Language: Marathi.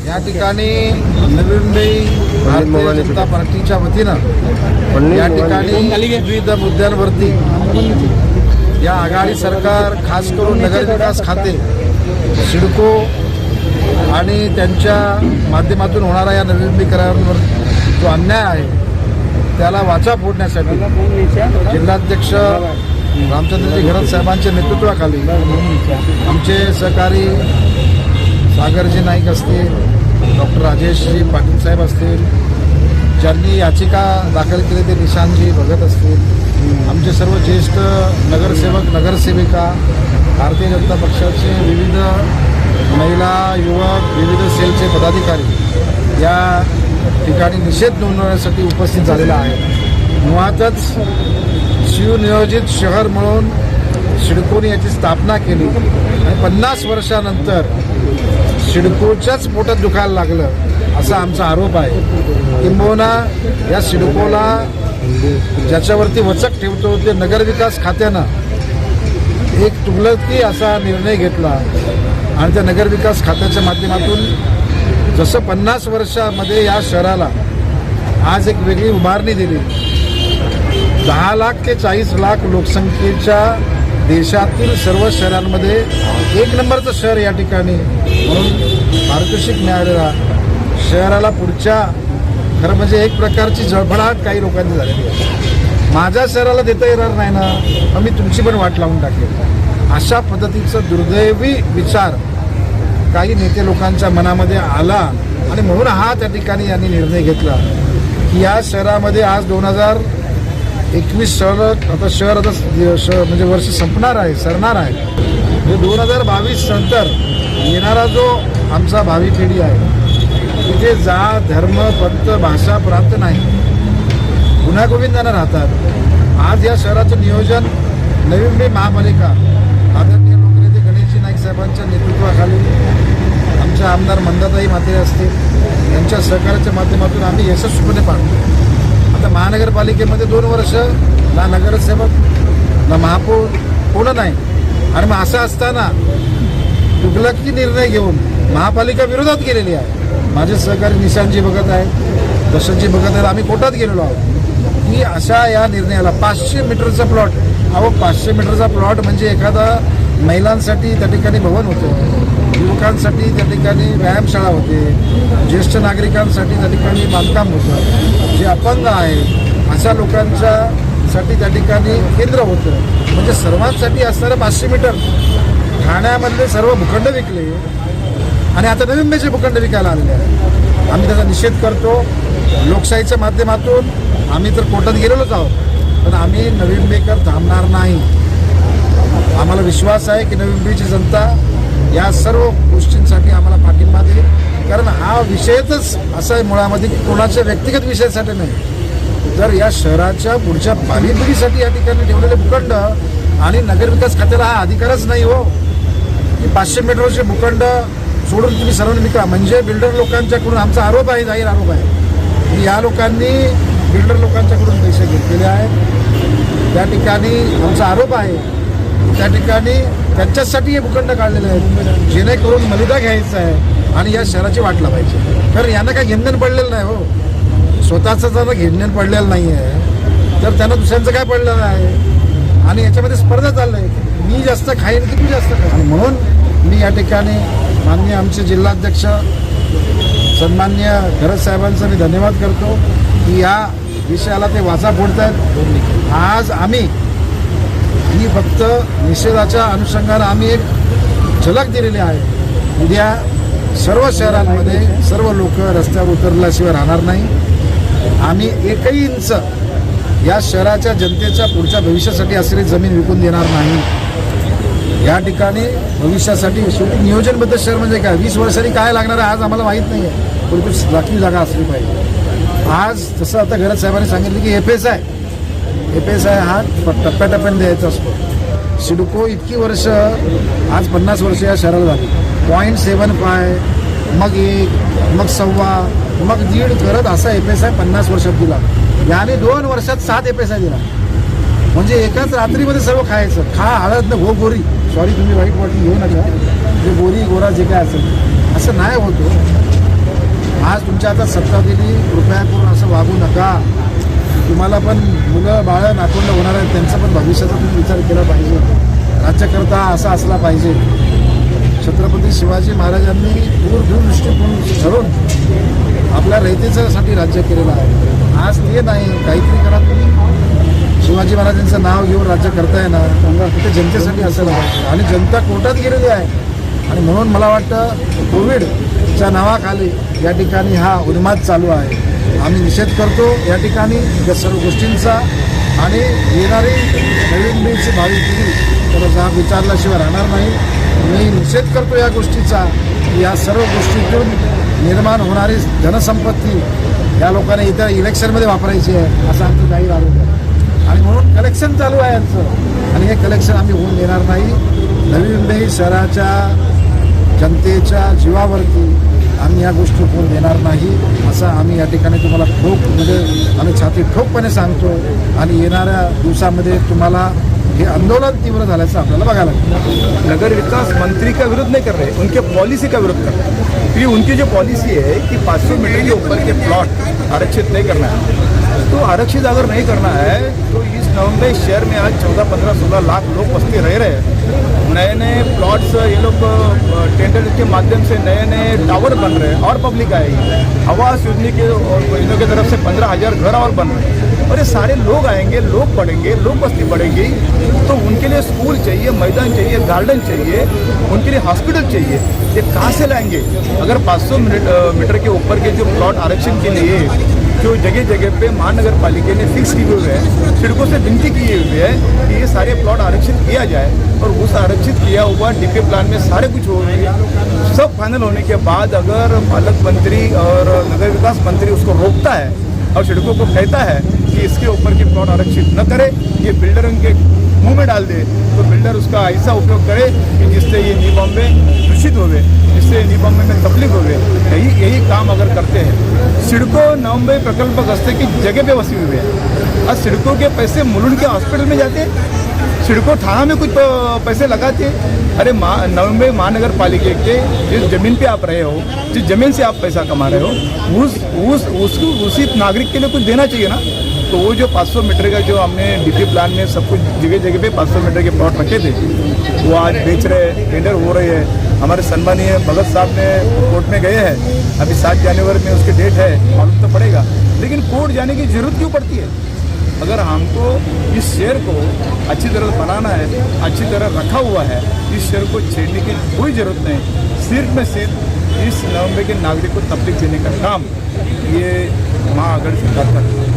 या ठिकाणी नवी मुंबई भारतीय जनता पार्टीच्या वतीनं या ठिकाणी विविध मुद्द्यांवरती या आघाडी सरकार खास करून नगर विकास खाते सिडको आणि त्यांच्या माध्यमातून होणारा या नवीकरणावर जो अन्याय आहे त्याला वाचा फोडण्यासाठी जिल्हाध्यक्ष रामचंद्रजी घरत साहेबांच्या नेतृत्वाखाली आमचे सहकारी सागरजी नाईक असतील, डॉक्टर राजेशजी पाटील साहेब असतील, ज्यांनी याचिका दाखल केली ते निशांतजी भगत असतील, आमचे सर्व ज्येष्ठ नगरसेवक नगरसेविका, भारतीय जनता पक्षाचे विविध महिला युवक विविध सेलचे पदाधिकारी या ठिकाणी निषेध नोंदवण्यासाठी उपस्थित झालेला आहे. मुळातच शिवनियोजित शहर म्हणून सिडकोने याची स्थापना केली आणि 50 वर्षानंतर सिडकोच्याच पोटात दुखायला लागलं असा आमचा आरोप आहे. किंबहुना या सिडकोला ज्याच्यावरती वचक ठेवतो ते नगरविकास खात्यानं एक तुगलकी असा निर्णय घेतला आणि त्या नगरविकास खात्याच्या माध्यमातून जसं 50 वर्षामध्ये या शहराला आज एक वेगळी उभारणी दिली. 10 लाख ते 40 लाख लोकसंख्येच्या देशातील सर्व शहरांमध्ये 1 नंबरचं शहर या ठिकाणी म्हणून पारितोषिक मिळालेला शहराला पुढच्या खरं म्हणजे एक प्रकारची जळफळाट काही लोकांनी झालेली आहे. माझ्या शहराला देता येणार नाही ना, मग मी तुमची पण वाट लावून टाकेल अशा पद्धतीचं दुर्दैवी विचार काही नेते लोकांच्या मनामध्ये आला आणि म्हणून हा त्या ठिकाणी यांनी निर्णय घेतला की या शहरामध्ये आज 2021 शहर आता म्हणजे वर्ष संपणार आहे, सरणार आहे. म्हणजे 2022 नंतर येणारा जो आमचा भावी पिढी आहे तिथे जात धर्म पंथ भाषा प्रांत नाही, गुण्यागोविंदानं राहतात. आज या शहराचं नियोजन नवी मुंबई महापालिका आदरणीय लोकनेते गणेशजी नाईक साहेबांच्या नेतृत्वाखाली आमचे आमदार मंदाताई म्हात्रे असतील यांच्या सहकार्याच्या माध्यमातून आम्ही यशस्वीपणे पाडतो. आता महानगरपालिकेमध्ये 2 वर्ष ना नगरसेवक ना महापौर कोण नाही आणि मग असं असताना तुगलकी निर्णय घेऊन महापालिका विरोधात गेलेली आहे. माझे सहकारी निशांतजी भगत आहेत, दशरथजी भगत आहेत, आम्ही कोर्टात गेलेलो आहोत की अशा या निर्णयाला 500 मीटरचा प्लॉट 500 मीटरचा प्लॉट म्हणजे एखादा महिलांसाठी त्या ठिकाणी भवन होतं, युवकांसाठी त्या ठिकाणी व्यायामशाळा होते, ज्येष्ठ नागरिकांसाठी त्या ठिकाणी बांधकाम होतं, जे अपंग आहे अशा लोकांच्यासाठी त्या ठिकाणी केंद्र होतं. म्हणजे सर्वांसाठी असणारं 500 मीटर ठाण्यामधले सर्व भूखंड विकले आणि आता नवी मुंबईचे भूखंड विकायला आलेले आहे. आम्ही त्याचा निषेध करतो. लोकशाहीच्या माध्यमातून आम्ही तर कोर्टात गेलेलोच आहोत पण आम्ही नवी मुंबईकर थांबणार नाही. आम्हाला विश्वास आहे की नवी मुंबईची जनता या सर्व गोष्टींसाठी आम्हाला पाठिंबा देईल. कारण हा विषयच असा आहे मुळामध्ये की कोणाच्या व्यक्तिगत विषयासाठी नाही, जर या शहराच्या पुढच्या भावी पिढीसाठी या ठिकाणी ठेवलेले भूखंड आणि नगरविकास खात्याला हा अधिकारच नाही हो की 500 मीटरचे भूखंड सोडून तुम्ही सर्वांनी विका. म्हणजे बिल्डर लोकांच्याकडून आमचा आरोप आहे, जाहीर आरोप आहे की या लोकांनी बिल्डर लोकांच्याकडून पैसे घेतलेले आहेत. त्या ठिकाणी आमचा आरोप आहे त्या ठिकाणी त्यांच्यासाठी हे भूखंड काढलेले आहेत जेणेकरून मलिदा घ्यायचा आहे आणि या शहराची वाट लावायची. कारण यांना काय घेणदेण पडलेलं नाही हो, स्वतःचं जर घेणदेण पडलेलं नाही आहे तर त्यांना दुसऱ्यांचं काय पडलेलं आहे आणि याच्यामध्ये स्पर्धा चाललं आहे, मी जास्त खाईन की तू जास्त खाईन. आणि म्हणून मी या ठिकाणी माननीय आमचे जिल्हाध्यक्ष सन्माननीय घरत साहेबांचा मी धन्यवाद करतो की या विषयाला ते वाचा फोडत आहेत. आज आम्ही ही फक्त निषेधाच्या अनुषंगानं आम्ही एक झलक दिलेली आहे. उद्या सर्व शहरांमध्ये सर्व लोक रस्त्यावर उतरल्याशिवाय राहणार नाही. आम्ही एकही इंच या शहराच्या जनतेच्या पुढच्या भविष्यासाठी असलेली जमीन विकून देणार नाही. या ठिकाणी भविष्यासाठी शेवटी नियोजनबद्ध शहर म्हणजे काय, 20 वर्षांनी काय लागणार आहे आज आम्हाला माहीत नाही आहे, परंतु राखीव जागा असली पाहिजे. आज जसं आता घरत साहेबांनी सांगितलं की FSI हा टप्प्याटप्प्याने द्यायचा असतो. सिडको इतकी वर्ष आज 50 वर्ष या शहराला झाली. 0.75 मग 1, मग 1.25, मग 1.5 करत असा FSI 50 वर्षात दिला. याने 2 वर्षात 7 FSI दिला. म्हणजे एकाच रात्रीमध्ये सर्व खायचं. खा हळद न हो गोरी. सॉरी, तुम्ही वाईट वाटून घेऊ नका. जे गोरी गोरा जे काय असेल असं नाही होतो. आज तुमच्या आता सत्ता दिली, कृपया करून असं वागू नका. तुम्हाला पण मुलं बाळं नातवंड होणार आहेत, त्यांचं पण भविष्याचा तुम्ही विचार केला पाहिजे. राज्यकर्ता असा असला पाहिजे. छत्रपती शिवाजी महाराजांनी दूरदृष्टीकोन ठरवून आपल्या रयतेसाठी राज्य केलेलं आहे. आज ते नाही, काहीतरी करा तुम्ही. शिवाजी महाराजांचं नाव घेऊन राज्य करताय ना, ते जनतेसाठी असायला पाहिजे. आणि जनता कोर्टात गेलेली आहे. आणि म्हणून मला वाटतं कोविडच्या नावाखाली या ठिकाणी हा उन्माद चालू आहे. आम्ही निषेध करतो या ठिकाणी या सर्व गोष्टींचा. आणि येणारी नवीन पिढीची भावी पिढी तर जाग विचारल्याशिवाय राहणार नाही. मी निषेध करतो या गोष्टीचा. या सर्व गोष्टीतून निर्माण होणारी धनसंपत्ती या लोकांनी इतर इलेक्शनमध्ये वापरायची आहे असं आमचं जाहीर आरोप आहे. आणि म्हणून कलेक्शन चालू आहे यांचं. आणि हे कलेक्शन आम्ही होऊन देणार नाही. नवी मुंबई शहराच्या जनतेच्या जीवावरती आम्ही या गोष्टी होऊन देणार नाही असं आम्ही या ठिकाणी तुम्हाला आम्ही छाती ठोकपणे सांगतो. आणि येणाऱ्या दिवसामध्ये तुम्हाला हे आंदोलन तीव्र झाल्याचं आपल्याला बघायला लागतं. नगर विकास मंत्री का विरोध नहीं कर रहे, उनके पॉलिसी का विरोध कर रहे हैं. क्योंकि उनकी जो पॉलिसी है कि 500 मीटर के ऊपर के प्लॉट आरक्षित नहीं करना है. तो आरक्षित अगर नहीं करना है तो इस नवंबर शहर में आज 14, 15, 16 लाख लोग बस्ती रह रहे हैं. नए नए प्लॉट्स ये लोग टेंडर के माध्यम से नए नए टावर बन रहे हैं और पब्लिक आएगी. आवास योजना की तरफ से 15,000 घर और बन रहे हैं. और ये सारे लोग आएंगे, लोग पढ़ेंगे, लोग बस्ती बढ़ेंगी. तो उनके लिए स्कूल चाहिए, मैदान चाहिए, गार्डन चाहिए, उनके लिए हॉस्पिटल चाहिए. ये कहाँ से लाएंगे? अगर 500 मीटर के ऊपर के जो प्लॉट आरक्षण के लिए जो जगह जगह पे महानगर पालिका ने फिक्स किए हुए हैं, सिडको से विनती की हुई है कि ये सारे प्लॉट आरक्षित किया जाए. और उस आरक्षित किया हुआ डीपी प्लान में सारे कुछ हो गए. सब फाइनल होने के बाद अगर पालक मंत्री और नगर विकास मंत्री उसको रोकता है और सिडको को कहता है कि इसके ऊपर के प्लॉट आरक्षित न करे, ये बिल्डर उनके मुंह में डाल दे, तो बिल्डर उसका ऐसा उपयोग करे कि जिससे ये न्यू बॉम्बे दूषित हो गए, जिससे न्यू बॉम्बे में तकलीफ हो गए. यही काम अगर करते हैं. सिडको नवंबई प्रकल्पग्रस्त की जगह पे बसी हुई है. आज सिडको के पैसे मुलुंड के हॉस्पिटल में जाते, सिडको थाना में कुछ पैसे लगाते. अरे नवंबई महानगर पालिका के जिस जमीन पे आप रहे हो, जिस जमीन से आप पैसा कमा रहे हो, उसको उसी नागरिक के लिए कुछ देना चाहिए ना. तो वो जो 500 मीटर का जो हमने डीपी प्लान में सब कुछ जगह जगह पे 500 मीटर के प्लॉट रखे थे, वो आज बेच रहे, टेंडर हो रहे हैं. हमारे सम्मानीय भगत साहब ने कोर्ट में गए हैं. अभी 7 जनवरी में उसकी डेट है, मालूम तो पड़ेगा. लेकिन कोर्ट जाने की जरूरत क्यों पड़ती है? अगर हमको इस शहर को अच्छी तरह बनाना है, अच्छी तरह रखा हुआ है, इस शहर को छेड़ने की कोई ज़रूरत नहीं. सिर्फ में सिर्फ इस नवंबर के नागरिक को तकलीफ देने का काम ये महाआघाड़ी सरकार का है.